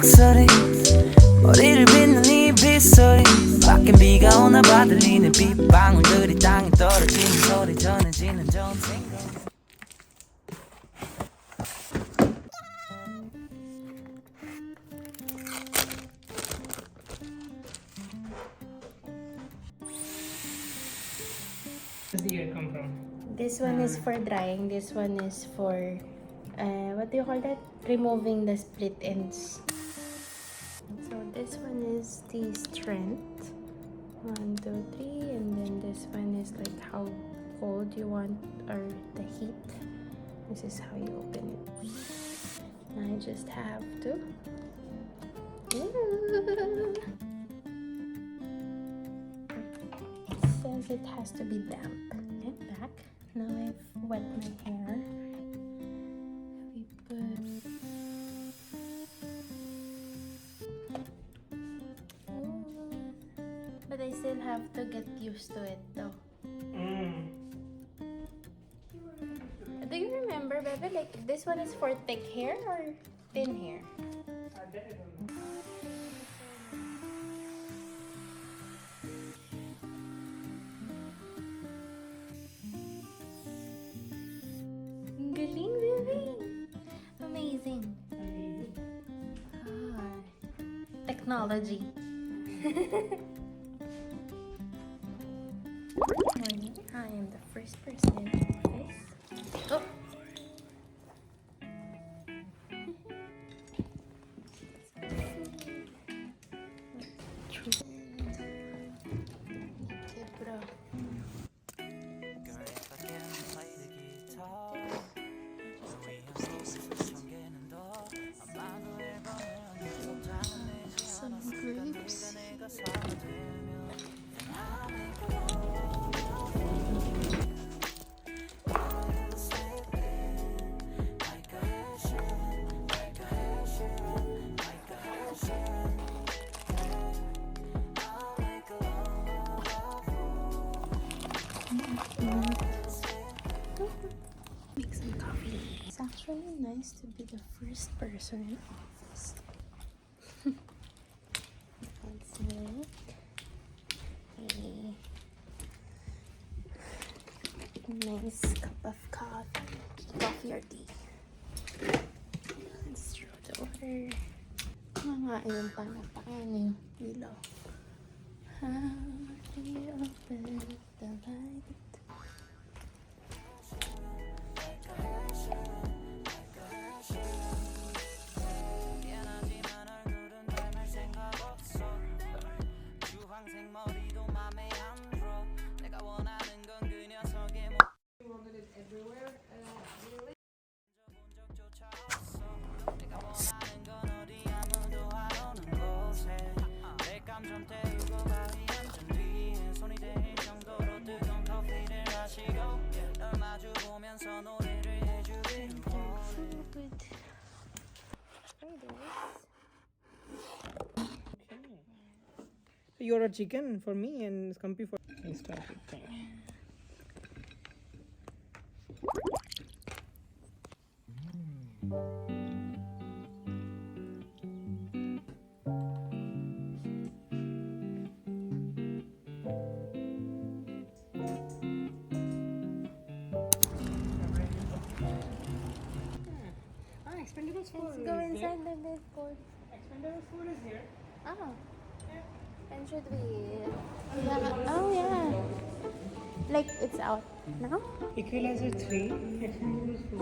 목소리 머리를 빗는 이 빗소리 밖엔 비가 오나 봐 들리는 빗방울들이 땅에 떨어지는 소리 전해지는 좋은 생각 Where does the air come from? This one is for drying. This one is for, what do you call that? Removing the split ends. So this one is the strength. 1, 2, 3. And then this one is like how cold you want or the heat. This is how you open it. I just have to. It says it has to be damp. And back. Now I've wet my hair. We put. But I still have to get used to it though. Do you remember, Bebe? Like this one is for thick hair or thin hair? I don't know. Galing, Bebe! Amazing. Ah, technology. Morning. I am the first person in the office. Oh! Okay, bro. Some grapes. Make some coffee. It's actually nice to be the first person in office. Let's make a nice cup of coffee or tea. Let's throw the water. Ayun pa na paano yung ilaw. How do you open the light? So you order chicken for me and Scampi for. Let's start eating. Expendables food. Let's go inside the big board. Expendables food is here. Oh. And should we? Yeah. Oh yeah. Like it's out now? Equalizer 3. Expendables 4.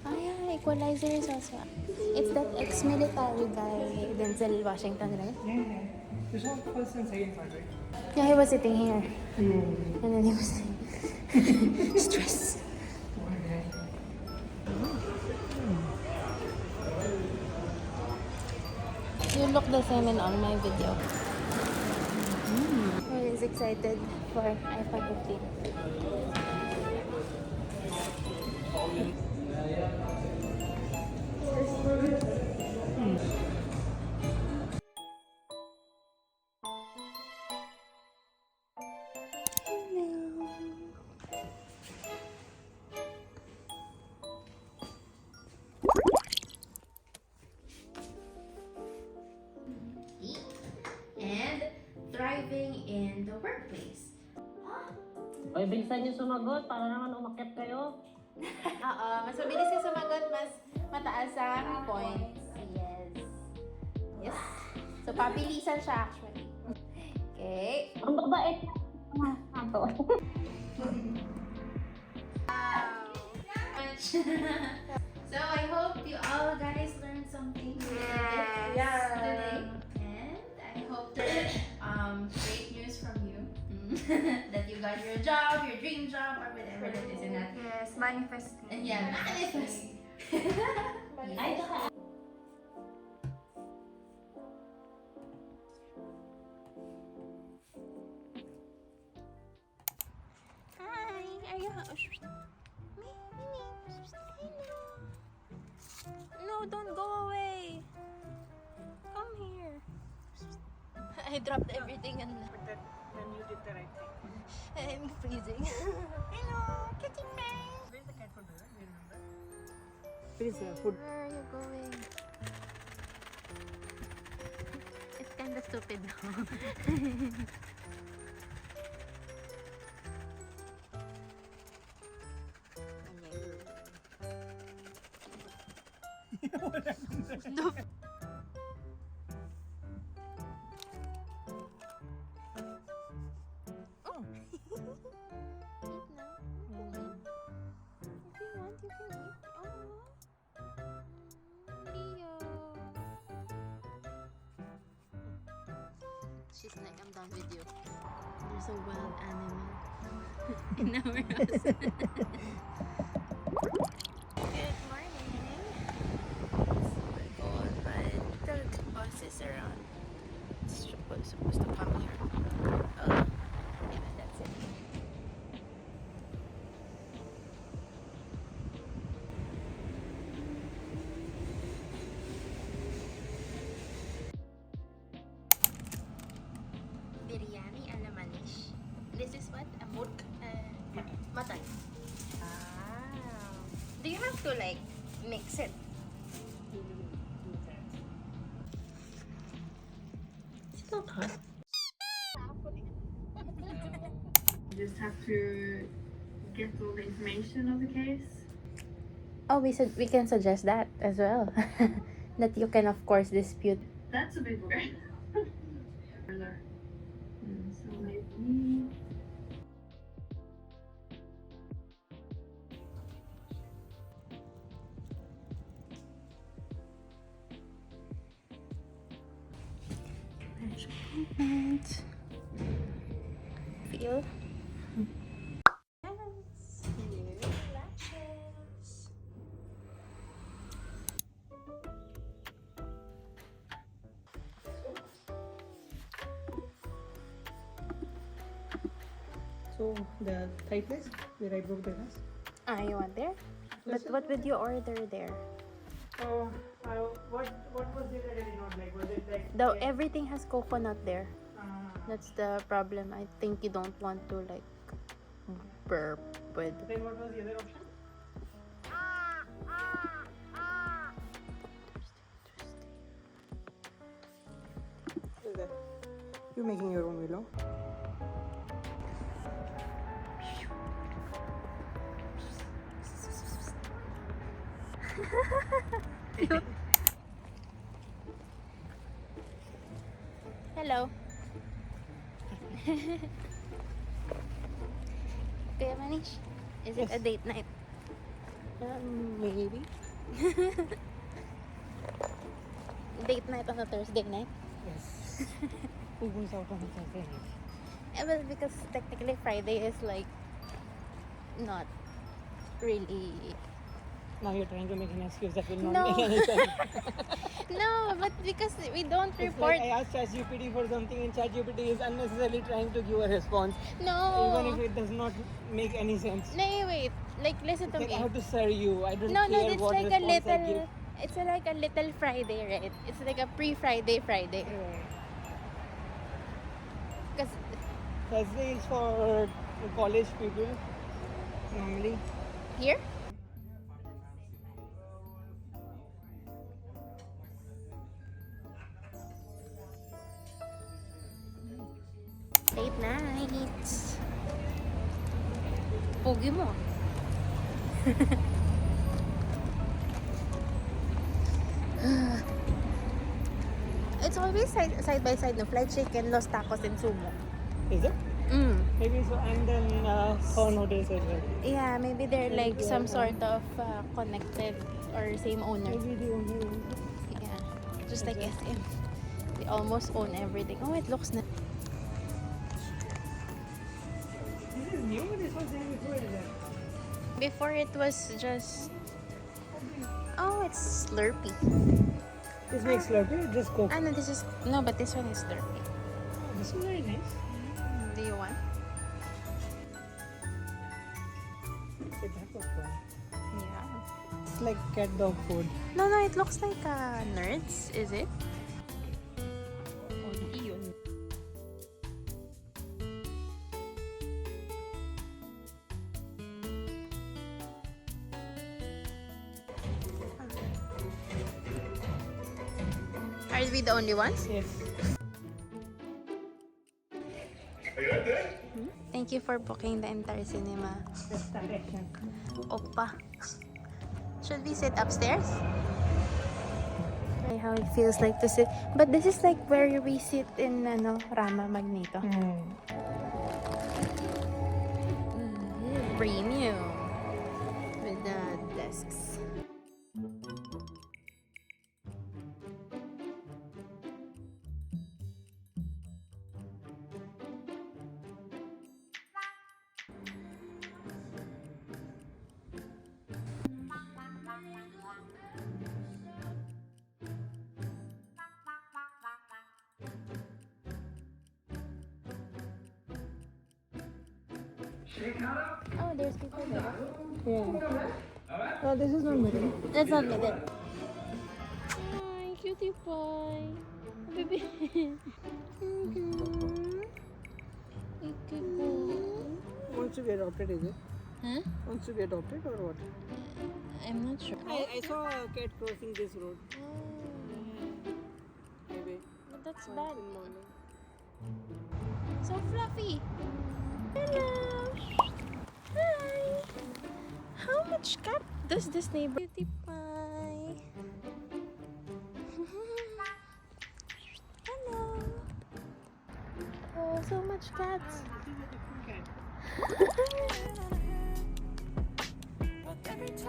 Oh yeah, Equalizer is also out. It's that ex-military guy, Denzel Washington, right? Yeah. There's one first and second part, right? Yeah, he was sitting here. And then he was stressed. You look the same in all my video. Who is excited for iPhone 15? thriving in the workplace. Oy, bilisan niyo sumagot para naman umakyat kayo. Oo, mas mabilis ka sumagot, mas mataas ang points. Yes. Yes. So, pabilisan siya actually. Okay. Ang babait ato. So, I hope you all guys learned something today. And I hope that great news from you. That you got your job, your dream job, or whatever that is in that. Yes, manifesting. And yeah, manifest. Ay, saka Hi, are you? No, don't go away. Come here. I dropped everything and But then you did the right thing. I'm freezing. Hello, kitty face. Where's the cat food? Do you remember? Where is the food? Where are you going? It's kind of stupid though. Oh. Eat now. If you want, you can eat. Oh. Leo. She's like, I'm done with you. There's a wild animal in our house. Good morning. So we're going, but the bus is around. It's supposed to come here. Oh, yeah, that's it. Biryani ala manish. This is what? A murk? Mutton. Ah. Do you have to like mix it? It's not hot. You just have to get all the information of the case. Oh, we can suggest that as well. That you can of course dispute. That's a bit weird. So maybe. Feel. Yes. New lashes. So the Thai place where I broke the glass. Ah, you want there? But what would you order there? Oh, what was it that I did not like? Was it like Everything has coconut there. uh, That's the problem. I think you don't want to like burp with. then what was the other option? What is that? You're making your own willow. Hello. Kuya Manish, is it a date night? Maybe. Date night on a Thursday night? Yes. Who goes out on a Thursday night? Well, because technically Friday is like not really. Now you're trying to make an excuse that will not No. make any sense. No, but because we don't It's report. like I asked ChatGPT for something and ChatGPT is unnecessarily trying to give a response. No. Even if it does not make any sense. No, wait. Like, listen to Like me. I have to serve you. I don't No, care it's what like a response I little. give. It's like a little Friday, right? It's like a pre-Friday Friday. Because Thursday is for college people normally. here, Pogi mo. It's always side by side, no? Fried chicken, Los Tacos, and Sumo. Is it? Maybe so, and then corn noodles as well. Yeah, maybe they're like some sort of connected or same owner. Maybe the only one. Yeah, just like SM. They almost own everything. Oh, it looks nice. This is new. This was there before, is it? Before it was just... Oh, it's Slurpee. This makes Slurpee, just Coke. Ah, no, this is... No, but this one is Slurpee. This is very nice. Do you want? It's a Coke one. Yeah. It's like cat dog food. No, it looks like Nerds, is it? Odeon. Are we the only ones? Yes. Thank you for booking the entire cinema. That's direction. Oppa. Should we sit upstairs? How it feels like to sit. But this is like where we sit in Rama Magneto. Premium. With the desks. Oh, there's people there. Yeah. Oh, this is not middle. That's not middle. Hi, cutie pie. Baby. Wants to be adopted, is it? Huh? Wants to be adopted or what? I'm not sure. I saw a cat crossing this road. Maybe. But that's bad. So fluffy. Hello. Hi. How much cat does this neighbor? Cutie pie. Hello. Oh, so much cats. It's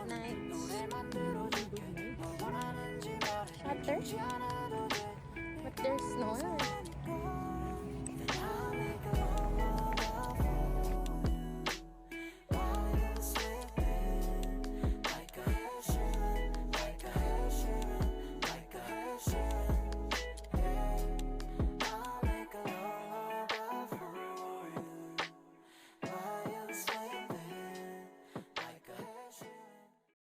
nice. Shutter. But there's no one.